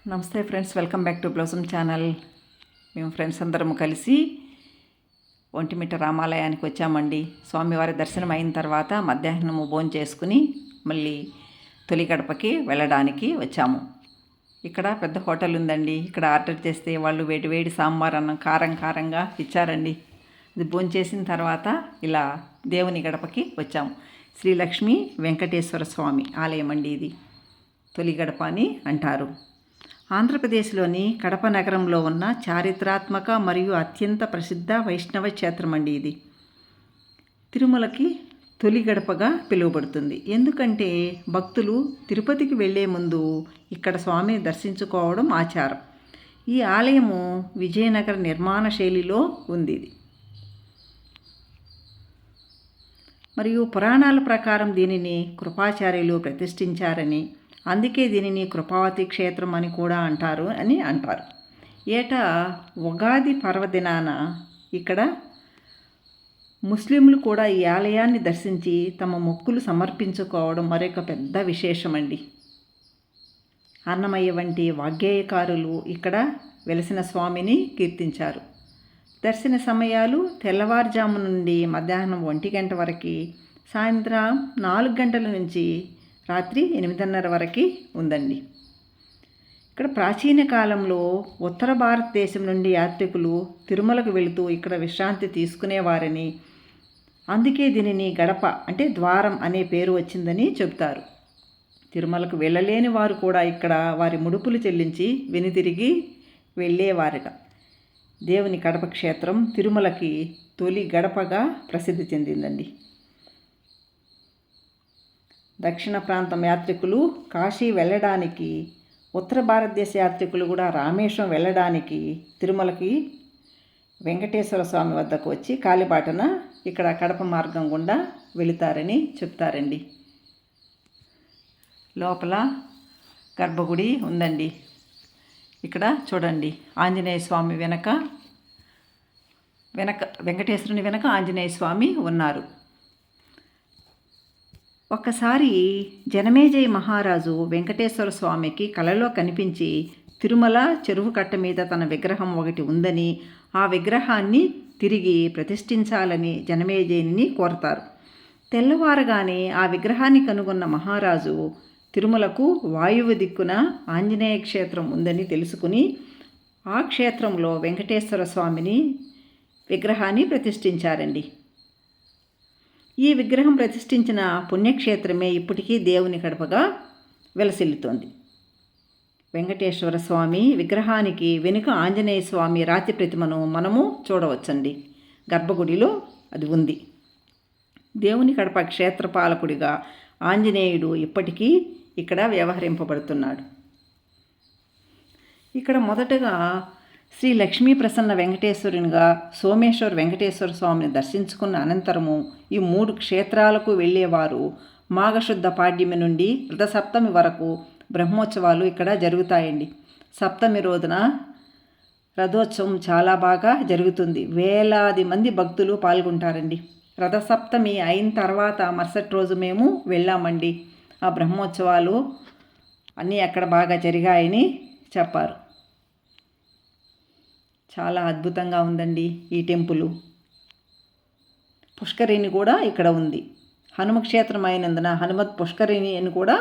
నమస్తే friends, welcome back to blossom channel. మేము friends అందరం కలిసి ఒంటిమిట్ట రామాలయానికి వచ్చామండి. స్వామివారి దర్శనం అయిన తర్వాత మధ్యాహ్నము భోజనం చేసుకుని మళ్ళీ తొలి గడపకి వెళ్ళడానికి వచ్చాము. ఇక్కడ పెద్ద హోటల్ ఉందండి. ఇక్కడ ఆర్డర్ చేస్తే వాళ్ళు వేడి వేడి సాంబార్ అన్నం కారంగా ఇచ్చారండి. ఇది భోజనం చేసిన తర్వాత ఇలా దేవుని గడపకి వచ్చాము. శ్రీ లక్ష్మీ వెంకటేశ్వర స్వామి ఆలయం అండి. ఇది తొలి గడప అని అంటారు. ఆంధ్రప్రదేశ్లోని కడప నగరంలో ఉన్న చారిత్రాత్మక మరియు అత్యంత ప్రసిద్ధ వైష్ణవ క్షేత్రం అండి. ఇది తిరుమలకి తొలి గడపగా పిలువబడుతుంది. ఎందుకంటే భక్తులు తిరుపతికి వెళ్ళే ముందు ఇక్కడ స్వామిని దర్శించుకోవడం ఆచారం. ఈ ఆలయము విజయనగర నిర్మాణ శైలిలో ఉంది. మరియు పురాణాల ప్రకారం దీనిని కృపాచార్యులు ప్రతిష్ఠించారని, అందుకే దీనిని కృపావతి క్షేత్రం అని కూడా అంటారు. ఏటా ఉగాది పర్వదినాన ఇక్కడ ముస్లింలు కూడా ఈ ఆలయాన్ని దర్శించి తమ మొక్కులు సమర్పించుకోవడం మరొక పెద్ద విశేషమండి. అన్నమయ్య వంటి వాగ్గేయకారులు ఇక్కడ వెలసిన స్వామిని కీర్తించారు. దర్శన సమయాలు తెల్లవారుజాము నుండి మధ్యాహ్నం 1 గంట వరకు, సాయంత్రం 4 గంటల నుంచి రాత్రి 8:30 వరకు ఉందండి. ఇక్కడ ప్రాచీన కాలంలో ఉత్తర భారతదేశం నుండి యాత్రికులు తిరుమలకు వెళుతూ ఇక్కడ విశ్రాంతి తీసుకునేవారని, అందుకే దీనిని గడప అంటే ద్వారం అనే పేరు వచ్చిందని చెబుతారు. తిరుమలకు వెళ్ళలేని వారు కూడా ఇక్కడ వారి ముడుపులు చెల్లించి వెనుతిరిగి వెళ్ళేవారట. దేవుని కడప క్షేత్రం తిరుమలకి తొలి గడపగా ప్రసిద్ధి చెందిందండి. దక్షిణ ప్రాంతం యాత్రికులు కాశీ వెళ్ళడానికి, ఉత్తర భారతదేశ యాత్రికులు కూడా రామేశ్వరం వెళ్ళడానికి తిరుమలకి వెంకటేశ్వర స్వామి వద్దకు వచ్చి కాలిబాటన ఇక్కడ కడప మార్గం గుండా వెళుతారని చెప్తారండి. లోపల గర్భగుడి ఉందండి. ఇక్కడ చూడండి, ఆంజనేయ స్వామి వెనక వెంకటేశ్వరుని వెనక ఆంజనేయ స్వామి ఉన్నారు. ఒక్కసారి జనమేజయ మహారాజు వెంకటేశ్వర స్వామికి కలలో కనిపించి తిరుమల చెరువు కట్ట మీద తన విగ్రహం ఒకటి ఉందని, ఆ విగ్రహాన్ని తిరిగి ప్రతిష్ఠించాలని జనమేజయుని కోరతారు. తెల్లవారగానే ఆ విగ్రహాన్ని కనుగొన్న మహారాజు తిరుమలకు వాయువు దిక్కున ఆంజనేయ క్షేత్రం ఉందని తెలుసుకుని ఆ క్షేత్రంలో వెంకటేశ్వర స్వామిని విగ్రహాన్ని ప్రతిష్ఠించారండి. ఈ విగ్రహం ప్రతిష్ఠించిన పుణ్యక్షేత్రమే ఇప్పటికీ దేవుని గడపగా వెలసిల్లుతోంది. వెంకటేశ్వర స్వామి విగ్రహానికి వెనుక ఆంజనేయ స్వామి రాతి ప్రతిమను మనము చూడవచ్చండి. గర్భగుడిలో అది ఉంది. దేవుని కడప క్షేత్రపాలకుడిగా ఆంజనేయుడు ఇప్పటికీ ఇక్కడ వ్యవహరింపబడుతున్నాడు. ఇక్కడ మొదటగా శ్రీ లక్ష్మీ ప్రసన్న వెంకటేశ్వరునిగా సోమేశ్వర వెంకటేశ్వర స్వామిని దర్శించుకున్న అనంతరము ఈ 3 క్షేత్రాలకు వెళ్ళేవారు మాఘశుద్ధ పాడ్యమి నుండి రథసప్తమి వరకు బ్రహ్మోత్సవాలు ఇక్కడ జరుగుతాయండి. సప్తమి రోజున రథోత్సవం చాలా బాగా జరుగుతుంది. వేలాది మంది భక్తులు పాల్గొంటారండి. రథసప్తమి అయిన తర్వాత మరుసటి రోజు మేము వెళ్ళామండి. ఆ బ్రహ్మోత్సవాలు అన్నీ అక్కడ బాగా జరిగాయని చెప్పారు. చాలా అద్భుతంగా ఉందండి ఈ టెంపుల్. పుష్కరిణి కూడా ఇక్కడ ఉంది. హనుమ క్షేత్రం అయినందున హనుమత్ పుష్కరిణి అని కూడా